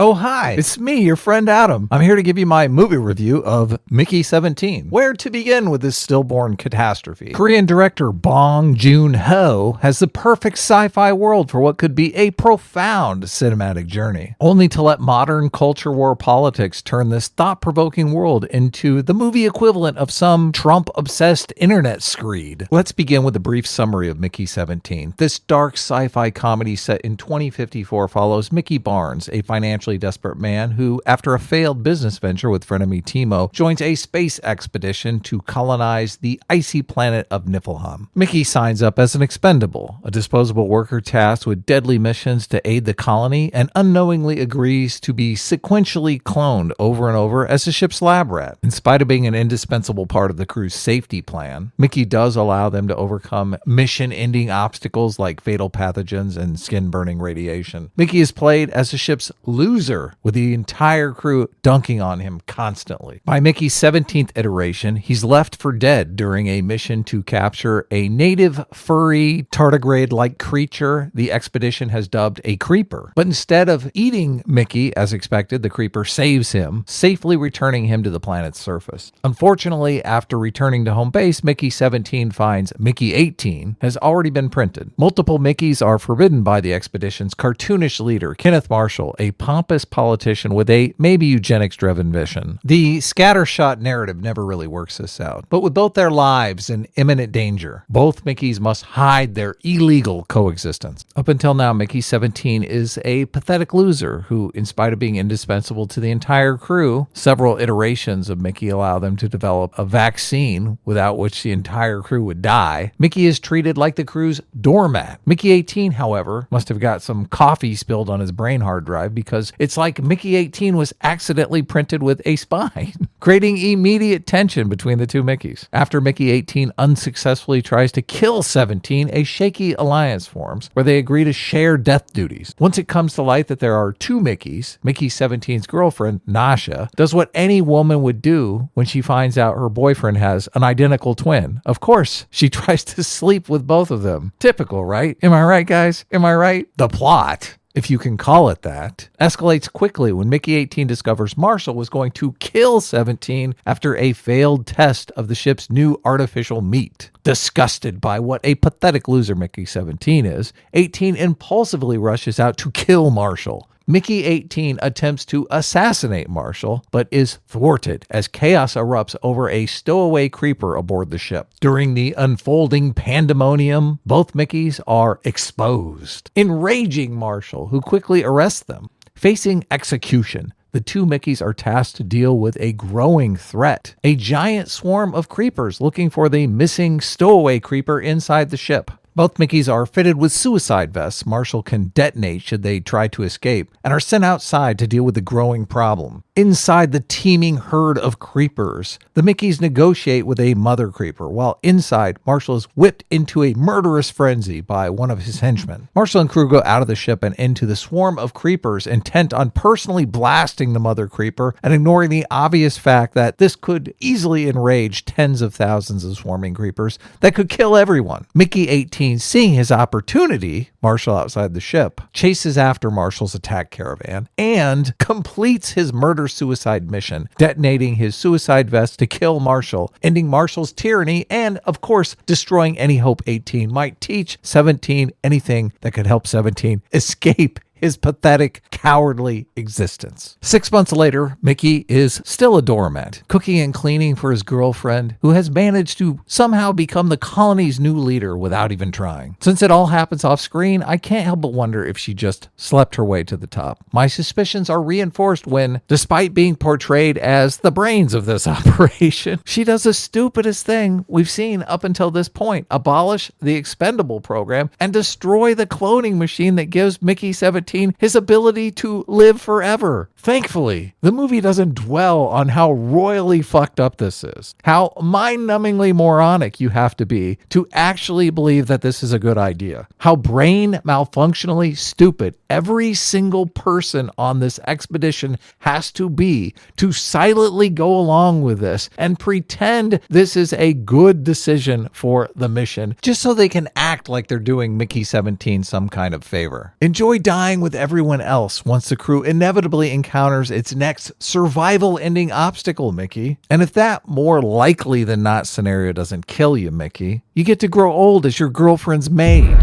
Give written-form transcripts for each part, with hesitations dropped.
Oh, hi, it's me, your friend Adam. I'm here to give you my movie review of Mickey 17. Where to begin with this stillborn catastrophe? Korean director Bong Joon Ho has the perfect sci-fi world for what could be a profound cinematic journey, only to let modern culture war politics turn this thought-provoking world into the movie equivalent of some Trump-obsessed internet screed. Let's begin with a brief summary of Mickey 17. This dark sci-fi comedy set in 2054 follows Mickey Barnes, a financially desperate man who, after a failed business venture with frenemy Timo, joins a space expedition to colonize the icy planet of Niflheim. Mickey signs up as an expendable, a disposable worker tasked with deadly missions to aid the colony, and unknowingly agrees to be sequentially cloned over and over as the ship's lab rat. In spite of being an indispensable part of the crew's safety plan, Mickey does allow them to overcome mission-ending obstacles like fatal pathogens and skin-burning radiation. Mickey is played as the ship's loser, with the entire crew dunking on him constantly. By Mickey's 17th iteration, he's left for dead during a mission to capture a native furry tardigrade-like creature the expedition has dubbed a creeper. But instead of eating Mickey, as expected, the creeper saves him, safely returning him to the planet's surface. Unfortunately, after returning to home base, Mickey 17 finds Mickey 18 has already been printed. Multiple Mickeys are forbidden by the expedition's cartoonish leader, Kenneth Marshall, a pompous politician with a maybe eugenics-driven vision. The scattershot narrative never really works this out, but with both their lives in imminent danger, both Mickeys must hide their illegal coexistence. Up until now, Mickey 17 is a pathetic loser who, in spite of being indispensable to the entire crew, several iterations of Mickey allow them to develop a vaccine without which the entire crew would die. Mickey is treated like the crew's doormat. Mickey 18, however, must have got some coffee spilled on his brain hard drive because it's like Mickey 18 was accidentally printed with a spine, creating immediate tension between the two Mickeys. After Mickey 18 unsuccessfully tries to kill 17, a shaky alliance forms where they agree to share death duties. Once it comes to light that there are two Mickeys, Mickey 17's girlfriend, Nasha, does what any woman would do when she finds out her boyfriend has an identical twin. Of course, she tries to sleep with both of them. Typical, right? Am I right, guys? Am I right? The plot, if you can call it that, escalates quickly when Mickey 18 discovers Marshall was going to kill 17 after a failed test of the ship's new artificial meat. Disgusted by what a pathetic loser Mickey 17 is, 18 impulsively rushes out to kill Marshall. Mickey 18 attempts to assassinate Marshall, but is thwarted as chaos erupts over a stowaway creeper aboard the ship. During the unfolding pandemonium, both Mickeys are exposed, enraging Marshall, who quickly arrests them. Facing execution, the two Mickeys are tasked to deal with a growing threat, a giant swarm of creepers looking for the missing stowaway creeper inside the ship. Both Mickeys are fitted with suicide vests Marshall can detonate should they try to escape, and are sent outside to deal with the growing problem. Inside the teeming herd of creepers, the Mickeys negotiate with a mother creeper, while inside, Marshall is whipped into a murderous frenzy by one of his henchmen. Marshall and crew go out of the ship and into the swarm of creepers, intent on personally blasting the mother creeper and ignoring the obvious fact that this could easily enrage tens of thousands of swarming creepers that could kill everyone. Mickey 18, seeing his opportunity, Marshall outside the ship, chases after Marshall's attack caravan and completes his murder-suicide mission, detonating his suicide vest to kill Marshall, ending Marshall's tyranny, and, of course, destroying any hope 18 might teach 17 anything that could help 17 escape his pathetic, cowardly existence. 6 months later, Mickey is still a doormat, cooking and cleaning for his girlfriend, who has managed to somehow become the colony's new leader without even trying. Since it all happens off screen, I can't help but wonder if she just slept her way to the top. My suspicions are reinforced when, despite being portrayed as the brains of this operation, she does the stupidest thing we've seen up until this point: abolish the expendable program and destroy the cloning machine that gives Mickey 17 his ability to live forever. Thankfully, the movie doesn't dwell on how royally fucked up this is, how mind-numbingly moronic you have to be to actually believe that this is a good idea, how brain malfunctionally stupid every single person on this expedition has to be to silently go along with this and pretend this is a good decision for the mission, just so they can act like they're doing Mickey 17 some kind of favor. Enjoy dying with everyone else once the crew inevitably encounters its next survival-ending obstacle, Mickey. And if that more likely than not scenario doesn't kill you, Mickey, you get to grow old as your girlfriend's maid.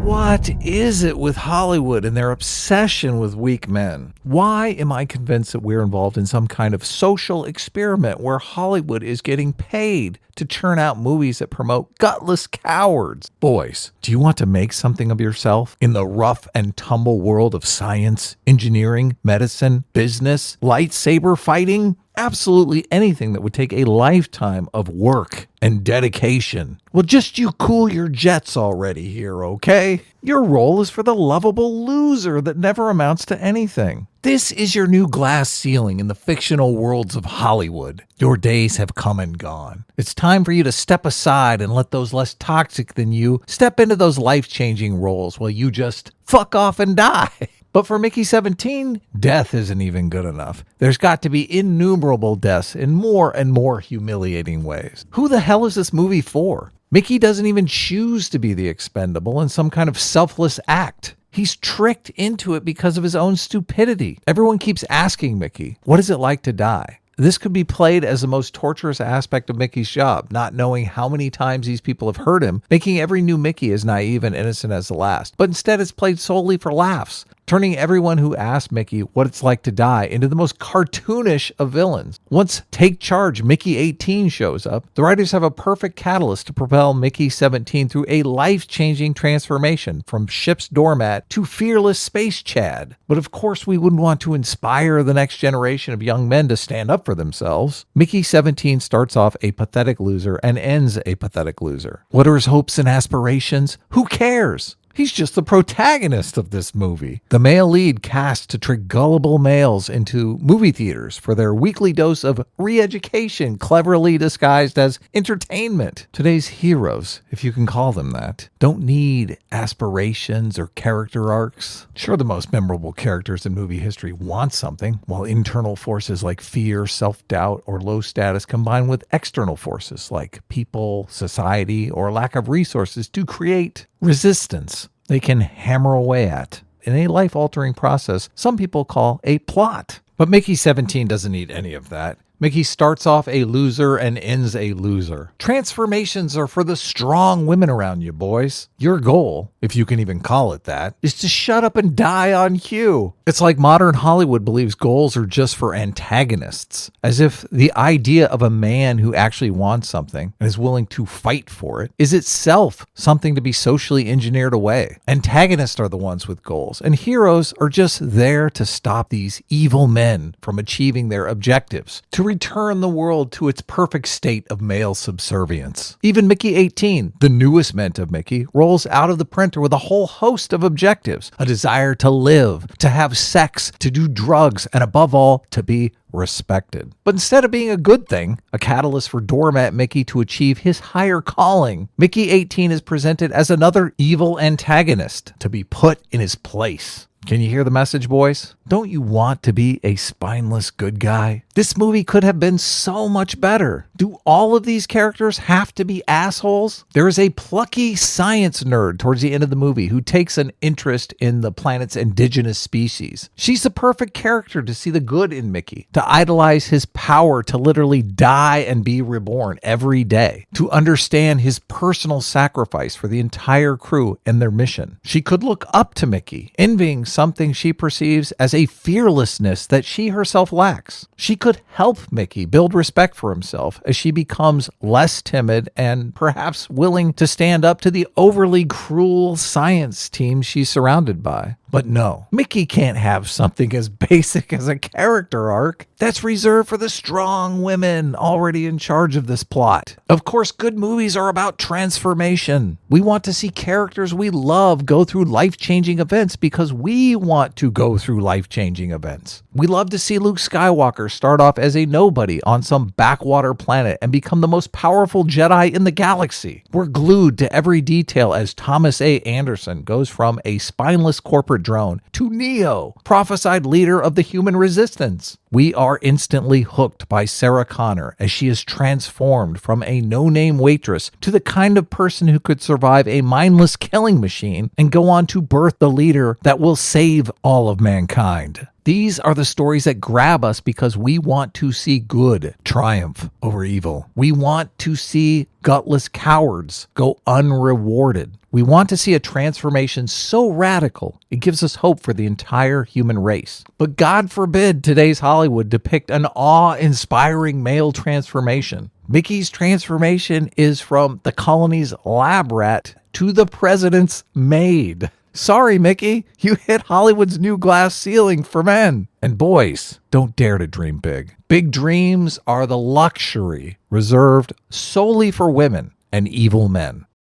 What is it with Hollywood and their obsession with weak men? Why am I convinced that we're involved in some kind of social experiment where Hollywood is getting paid to churn out movies that promote gutless cowards? Boys, do you want to make something of yourself in the rough and tumble world of science, engineering, medicine, business, lightsaber fighting? Absolutely anything that would take a lifetime of work and dedication. Well, just you cool your jets already here, okay? Your role is for the lovable loser that never amounts to anything. This is your new glass ceiling in the fictional worlds of Hollywood. Your days have come and gone. It's time for you to step aside and let those less toxic than you step into those life-changing roles while you just fuck off and die. But for Mickey 17, death isn't even good enough. There's got to be innumerable deaths in more and more humiliating ways. Who the hell is this movie for? Mickey doesn't even choose to be the expendable in some kind of selfless act. He's tricked into it because of his own stupidity. Everyone keeps asking Mickey, what is it like to die? This could be played as the most torturous aspect of Mickey's job, not knowing how many times these people have hurt him, making every new Mickey as naive and innocent as the last. But instead it's played solely for laughs, turning everyone who asked Mickey what it's like to die into the most cartoonish of villains. Once Take Charge Mickey 18 shows up, the writers have a perfect catalyst to propel Mickey 17 through a life-changing transformation from ship's doormat to fearless space Chad. But of course we wouldn't want to inspire the next generation of young men to stand up for themselves. Mickey 17 starts off a pathetic loser and ends a pathetic loser. What are his hopes and aspirations? Who cares? He's just the protagonist of this movie. The male lead cast to trick gullible males into movie theaters for their weekly dose of re-education, cleverly disguised as entertainment. Today's heroes, if you can call them that, don't need aspirations or character arcs. Sure, the most memorable characters in movie history want something, while internal forces like fear, self-doubt, or low status combine with external forces like people, society, or lack of resources to create resistance they can hammer away at in a life-altering process some people call a plot. But Mickey 17 doesn't need any of that. Mickey starts off a loser and ends a loser. Transformations are for the strong women around you, boys. Your goal, if you can even call it that, is to shut up and die on cue. It's like modern Hollywood believes goals are just for antagonists, as if the idea of a man who actually wants something and is willing to fight for it is itself something to be socially engineered away. Antagonists are the ones with goals, and heroes are just there to stop these evil men from achieving their objectives, to return the world to its perfect state of male subservience. Even Mickey 18, the newest mint of Mickey, rolls out of the printer with a whole host of objectives: a desire to live, to have sex, to do drugs, and above all, to be respected. But instead of being a good thing, a catalyst for doormat Mickey to achieve his higher calling, Mickey 18 is presented as another evil antagonist to be put in his place. Can you hear the message, boys? Don't you want to be a spineless good guy? This movie could have been so much better. Do all of these characters have to be assholes? There is a plucky science nerd towards the end of the movie who takes an interest in the planet's indigenous species. She's the perfect character to see the good in Mickey, to idolize his power to literally die and be reborn every day, to understand his personal sacrifice for the entire crew and their mission. She could look up to Mickey, envying something she perceives as a fearlessness that she herself lacks. She could help Mickey build respect for himself as she becomes less timid and perhaps willing to stand up to the overly cruel science team she's surrounded by. But no, Mickey can't have something as basic as a character arc. That's reserved for the strong women already in charge of this plot. Of course, good movies are about transformation. We want to see characters we love go through life-changing events because we want to go through life-changing events. We love to see Luke Skywalker start off as a nobody on some backwater planet and become the most powerful Jedi in the galaxy. We're glued to every detail as Thomas A. Anderson goes from a spineless corporate drone to Neo, prophesied leader of the human resistance. We are instantly hooked by Sarah Connor as she is transformed from a no-name waitress to the kind of person who could survive a mindless killing machine and go on to birth the leader that will save all of mankind. These are the stories that grab us because we want to see good triumph over evil. We want to see gutless cowards go unrewarded. We want to see a transformation so radical, it gives us hope for the entire human race. But God forbid today's Hollywood depict an awe-inspiring male transformation. Mickey's transformation is from the colony's lab rat to the president's maid. Sorry, Mickey, you hit Hollywood's new glass ceiling for men. And boys, don't dare to dream big. Big dreams are the luxury reserved solely for women and evil men.